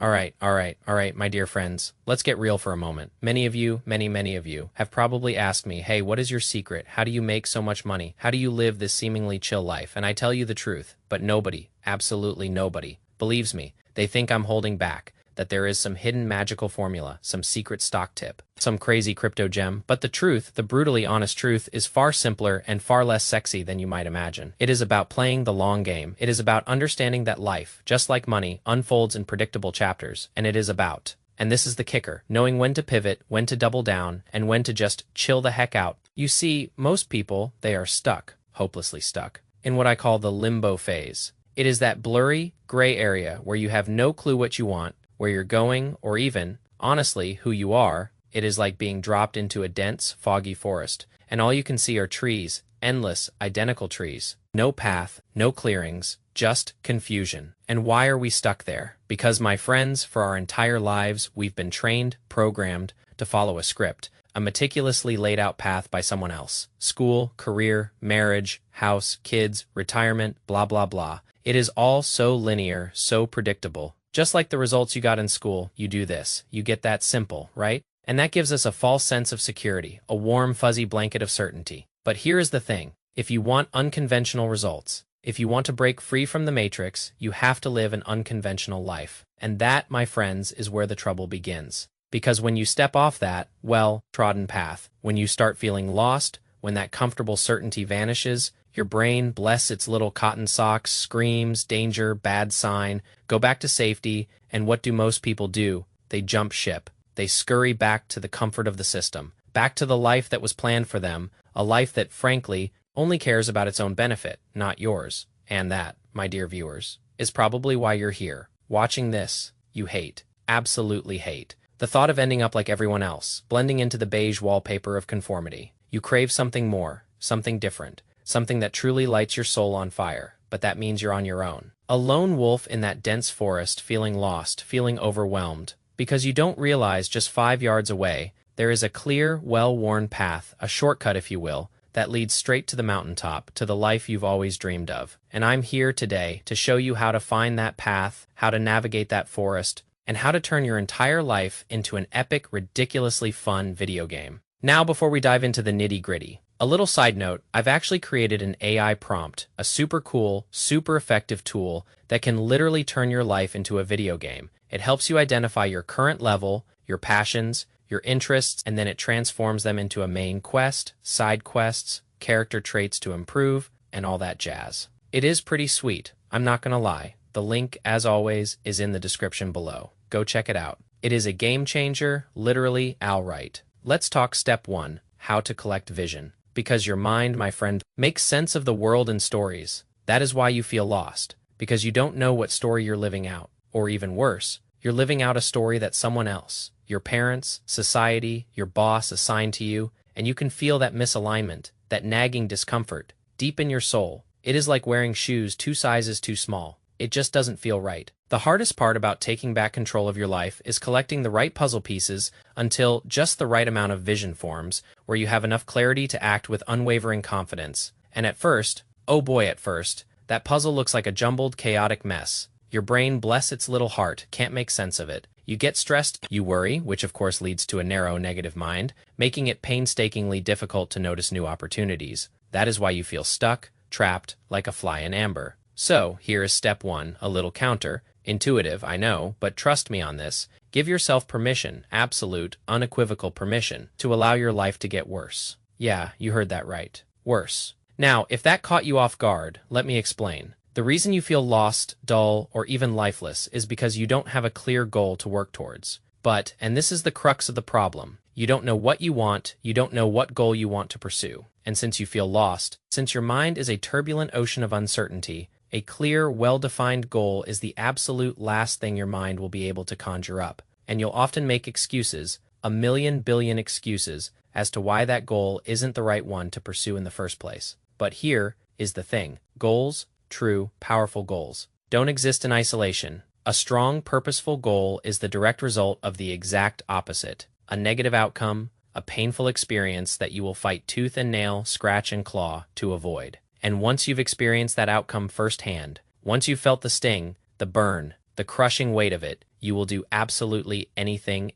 All right, my dear friends. Let's get real for a moment. Many of you, many of you, have probably asked me, hey, what is your secret? How do you make so much money? How do you live this seemingly chill life? And I tell you the truth, but nobody, absolutely nobody, believes me. They think I'm holding back, that there is some hidden magical formula, some secret stock tip, some crazy crypto gem. But the truth, the brutally honest truth, is far simpler and far less sexy than you might imagine. It is about playing the long game. It is about understanding that life, just like money, unfolds in predictable chapters. And it is about, and this is the kicker, knowing when to pivot, when to double down, and when to just chill the heck out. You see, most people, they are stuck, hopelessly stuck, in what I call the limbo phase. It is that blurry, gray area where you have no clue what you want, where you're going, or even, honestly, who you are. It is like being dropped into a dense, foggy forest, and all you can see are trees, endless, identical trees. No path, no clearings, just confusion. And why are we stuck there? Because, my friends, for our entire lives, we've been trained, programmed, to follow a script, a meticulously laid out path by someone else. School, career, marriage, house, kids, retirement, blah blah blah. It is all so linear, so predictable. Just like the results you got in school, you do this. You get that simple, right? And that gives us a false sense of security, a warm, fuzzy blanket of certainty. But here is the thing. If you want unconventional results, if you want to break free from the matrix, you have to live an unconventional life. And that, my friends, is where the trouble begins. Because when you step off that, well-trodden path, when you start feeling lost, when that comfortable certainty vanishes, your brain, bless its little cotton socks, screams, danger, bad sign, go back to safety, and what do most people do? They jump ship. They scurry back to the comfort of the system, back to the life that was planned for them, a life that, frankly, only cares about its own benefit, not yours. And that, my dear viewers, is probably why you're here. Watching this, you hate, absolutely hate, the thought of ending up like everyone else, blending into the beige wallpaper of conformity. You crave something more, something different, something that truly lights your soul on fire, but that means you're on your own. A lone wolf in that dense forest, feeling lost, feeling overwhelmed, because you don't realize just 5 yards away, there is a clear, well-worn path, a shortcut if you will, that leads straight to the mountaintop, to the life you've always dreamed of. And I'm here today to show you how to find that path, how to navigate that forest, and how to turn your entire life into an epic, ridiculously fun video game. Now, before we dive into the nitty-gritty, a little side note, I've actually created an AI prompt, a super cool, super effective tool that can literally turn your life into a video game. It helps you identify your current level, your passions, your interests, and then it transforms them into a main quest, side quests, character traits to improve, and all that jazz. It is pretty sweet, I'm not gonna lie. The link, as always, is in the description below. Go check it out. It is a game changer, literally outright. Let's talk step 1, how to collect vision. Because your mind, my friend, makes sense of the world and stories. That is why you feel lost, because you don't know what story you're living out. Or even worse, you're living out a story that someone else, your parents, society, your boss assigned to you, and you can feel that misalignment, that nagging discomfort, deep in your soul. It is like wearing shoes 2 sizes too small. It just doesn't feel right. The hardest part about taking back control of your life is collecting the right puzzle pieces until just the right amount of vision forms, where you have enough clarity to act with unwavering confidence. And at first, oh boy at first, that puzzle looks like a jumbled, chaotic mess. Your brain, bless its little heart, can't make sense of it. You get stressed, you worry, which of course leads to a narrow, negative mind, making it painstakingly difficult to notice new opportunities. That is why you feel stuck, trapped, like a fly in amber. So, here is step 1, a little counter. Intuitive, I know, but trust me on this. Give yourself permission, absolute, unequivocal permission, to allow your life to get worse. Yeah, you heard that right. Worse. Now, if that caught you off guard, let me explain. The reason you feel lost, dull, or even lifeless is because you don't have a clear goal to work towards. But, and this is the crux of the problem, you don't know what you want, you don't know what goal you want to pursue. And since you feel lost, since your mind is a turbulent ocean of uncertainty, a clear, well-defined goal is the absolute last thing your mind will be able to conjure up, and you'll often make excuses, a million billion excuses, as to why that goal isn't the right one to pursue in the first place. But here is the thing. Goals, true, powerful goals, don't exist in isolation. A strong, purposeful goal is the direct result of the exact opposite, a negative outcome, a painful experience that you will fight tooth and nail, scratch and claw to avoid. And once you've experienced that outcome firsthand, once you've felt the sting, the burn, the crushing weight of it, you will do absolutely anything.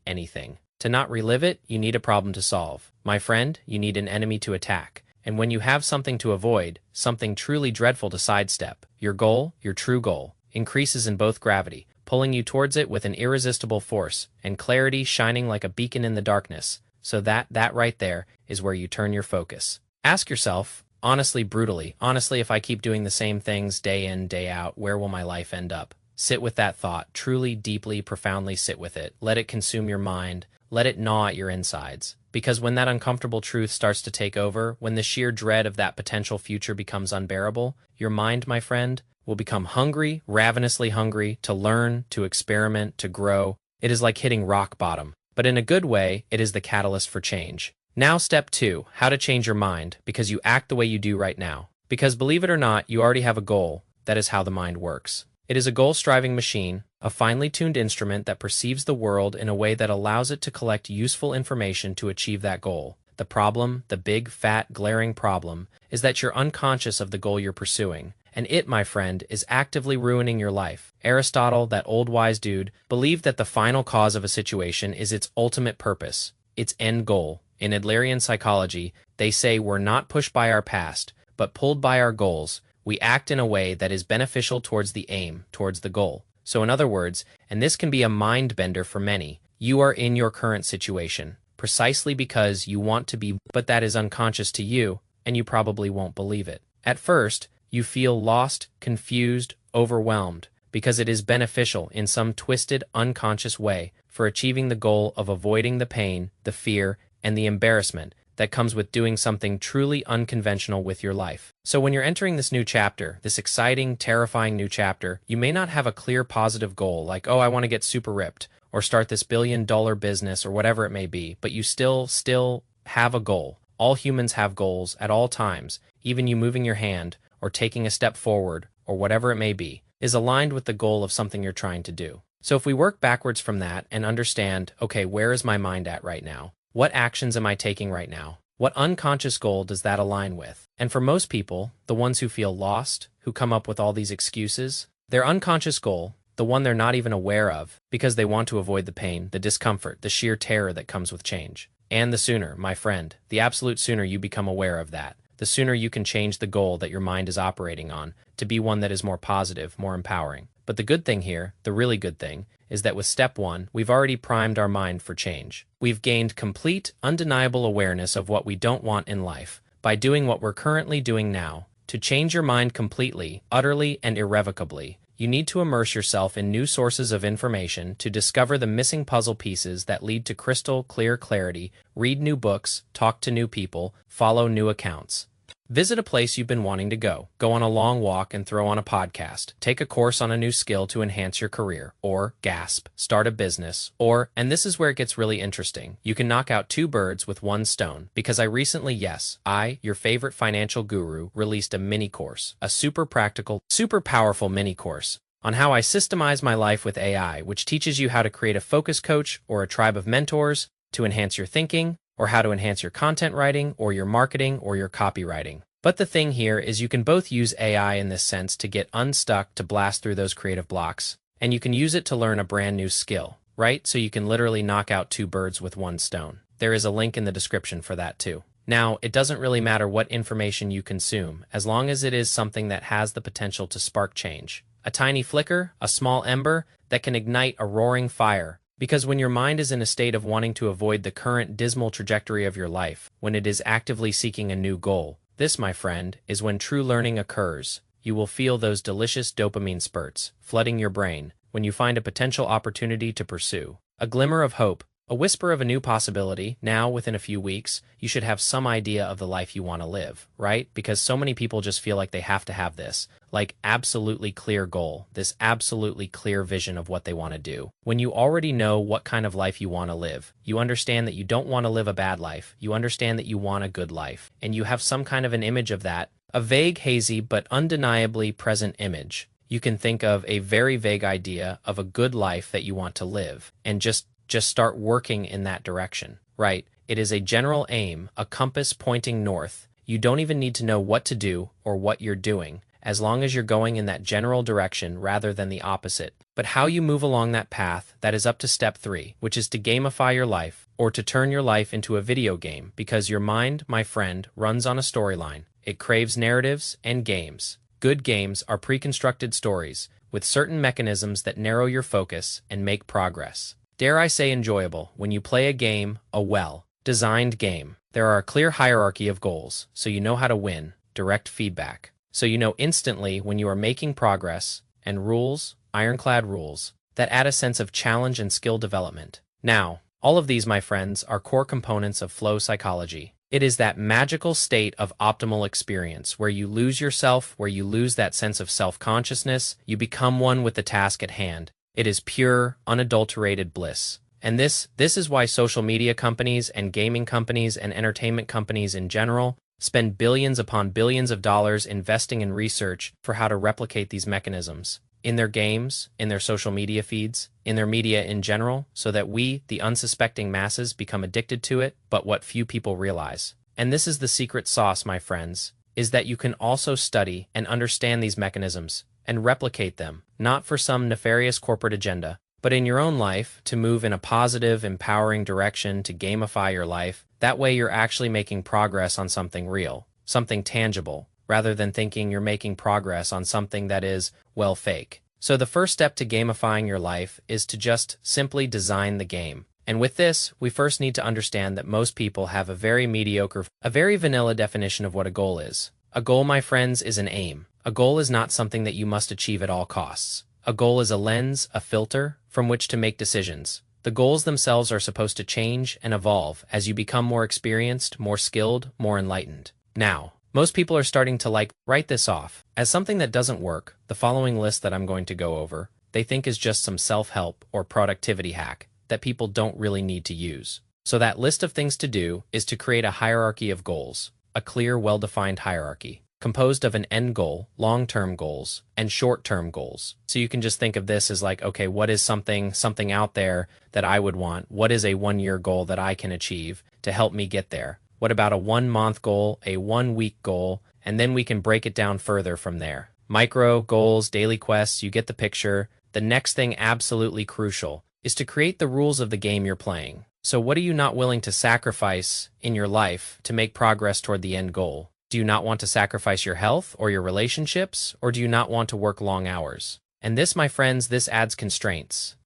To not relive it, you need a problem to solve. My friend, you need an enemy to attack. And when you have something to avoid, something truly dreadful to sidestep, your goal, your true goal, increases in both gravity, pulling you towards it with an irresistible force, and clarity shining like a beacon in the darkness. So that right there is where you turn your focus. Ask yourself, honestly, brutally, honestly, if I keep doing the same things day in, day out, where will my life end up? Sit with that thought, truly, deeply, profoundly sit with it. Let it consume your mind. Let it gnaw at your insides. Because when that uncomfortable truth starts to take over, when the sheer dread of that potential future becomes unbearable, your mind, my friend, will become hungry, ravenously hungry, to learn, to experiment, to grow. It is like hitting rock bottom. But in a good way, it is the catalyst for change. Now step 2, how to change your mind, because you act the way you do right now. Because believe it or not, you already have a goal. That is how the mind works. It is a goal-striving machine, a finely tuned instrument that perceives the world in a way that allows it to collect useful information to achieve that goal. The problem, the big, fat, glaring problem, is that you're unconscious of the goal you're pursuing. And it, my friend, is actively ruining your life. Aristotle, that old wise dude, believed that the final cause of a situation is its ultimate purpose, its end goal. In Adlerian psychology, they say we're not pushed by our past, but pulled by our goals. We act in a way that is beneficial towards the aim, towards the goal. So in other words, and this can be a mind bender for many, you are in your current situation, precisely because you want to be, but that is unconscious to you, and you probably won't believe it. At first, you feel lost, confused, overwhelmed, because it is beneficial in some twisted, unconscious way for achieving the goal of avoiding the pain, the fear, and the embarrassment that comes with doing something truly unconventional with your life. So when you're entering this new chapter, this exciting, terrifying new chapter, you may not have a clear positive goal like, oh, I want to get super ripped or start this billion-dollar business or whatever it may be, but you still have a goal. All humans have goals at all times. Even you moving your hand or taking a step forward or whatever it may be is aligned with the goal of something you're trying to do. So if we work backwards from that and understand, okay, where is my mind at right now? What actions am I taking right now? What unconscious goal does that align with? And for most people, the ones who feel lost, who come up with all these excuses, their unconscious goal, the one they're not even aware of, because they want to avoid the pain, the discomfort, the sheer terror that comes with change. And the sooner, my friend, the absolute sooner you become aware of that, the sooner you can change the goal that your mind is operating on to be one that is more positive, more empowering. But the good thing here, the really good thing, is that with step 1, we've already primed our mind for change. We've gained complete, undeniable awareness of what we don't want in life by doing what we're currently doing now. To change your mind completely, utterly, and irrevocably, you need to immerse yourself in new sources of information to discover the missing puzzle pieces that lead to crystal clear clarity, read new books, talk to new people, follow new accounts. Visit a place you've been wanting to go on a long walk and throw on a podcast, take a course on a new skill to enhance your career, or, gasp, start a business, or, and this is where it gets really interesting, you can knock out 2 birds with 1 stone, because I recently, your favorite financial guru, released a mini course, a super practical, super powerful mini course, on how I systemize my life with AI, which teaches you how to create a focus coach or a tribe of mentors to enhance your thinking, or how to enhance your content writing, or your marketing, or your copywriting. But the thing here is you can both use AI in this sense to get unstuck, to blast through those creative blocks, and you can use it to learn a brand new skill, right? So you can literally knock out 2 birds with 1 stone. There is a link in the description for that too. Now, it doesn't really matter what information you consume, as long as it is something that has the potential to spark change. A tiny flicker, a small ember that can ignite a roaring fire. Because when your mind is in a state of wanting to avoid the current dismal trajectory of your life, when it is actively seeking a new goal, this, my friend, is when true learning occurs. You will feel those delicious dopamine spurts flooding your brain when you find a potential opportunity to pursue. A glimmer of hope, a whisper of a new possibility. Now, within a few weeks, you should have some idea of the life you want to live, right? Because so many people just feel like they have to have this, like absolutely clear goal, this absolutely clear vision of what they want to do. When you already know what kind of life you want to live, you understand that you don't want to live a bad life, you understand that you want a good life, and you have some kind of an image of that, a vague, hazy, but undeniably present image. You can think of a very vague idea of a good life that you want to live, and just start working in that direction, right? It is a general aim, a compass pointing north. You don't even need to know what to do or what you're doing, as long as you're going in that general direction rather than the opposite. But how you move along that path, that is up to step 3, which is to gamify your life, or to turn your life into a video game, because your mind, my friend, runs on a storyline. It craves narratives and games. Good games are pre-constructed stories, with certain mechanisms that narrow your focus and make progress. Dare I say enjoyable, when you play a game, a well-designed game. There are a clear hierarchy of goals, so you know how to win, direct feedback. So you know instantly when you are making progress, and rules, ironclad rules, that add a sense of challenge and skill development. Now, all of these, my friends, are core components of flow psychology. It is that magical state of optimal experience where you lose yourself, where you lose that sense of self-consciousness, you become one with the task at hand. It is pure, unadulterated bliss. And this is why social media companies and gaming companies and entertainment companies in general spend billions upon billions of dollars investing in research for how to replicate these mechanisms in their games, in their social media feeds, in their media in general, so that we, the unsuspecting masses, become addicted to it, but what few people realize. And this is the secret sauce, my friends, is that you can also study and understand these mechanisms and replicate them, not for some nefarious corporate agenda, but in your own life, to move in a positive, empowering direction, to gamify your life. That way you're actually making progress on something real, something tangible, rather than thinking you're making progress on something that is, well, fake. So the first step to gamifying your life is to just simply design the game. And with this, we first need to understand that most people have a very mediocre, a very vanilla definition of what a goal is. A goal, my friends, is an aim. A goal is not something that you must achieve at all costs. A goal is a lens, a filter, from which to make decisions. The goals themselves are supposed to change and evolve as you become more experienced, more skilled, more enlightened. Now, most people are starting to write this off as something that doesn't work. The following list that I'm going to go over, they think is just some self-help or productivity hack that people don't really need to use. So that list of things to do is to create a hierarchy of goals, a clear, well-defined hierarchy, composed of an end goal, long-term goals, and short-term goals. So you can just think of this as okay, what is something out there that I would want? What is a 1-year goal that I can achieve to help me get there? What about a 1-month goal, a 1-week goal? And then we can break it down further from there. Micro goals, daily quests, you get the picture. The next thing, absolutely crucial, is to create the rules of the game you're playing. So what are you not willing to sacrifice in your life to make progress toward the end goal? Do you not want to sacrifice your health or your relationships, or do you not want to work long hours? And this, my friends, this adds constraints.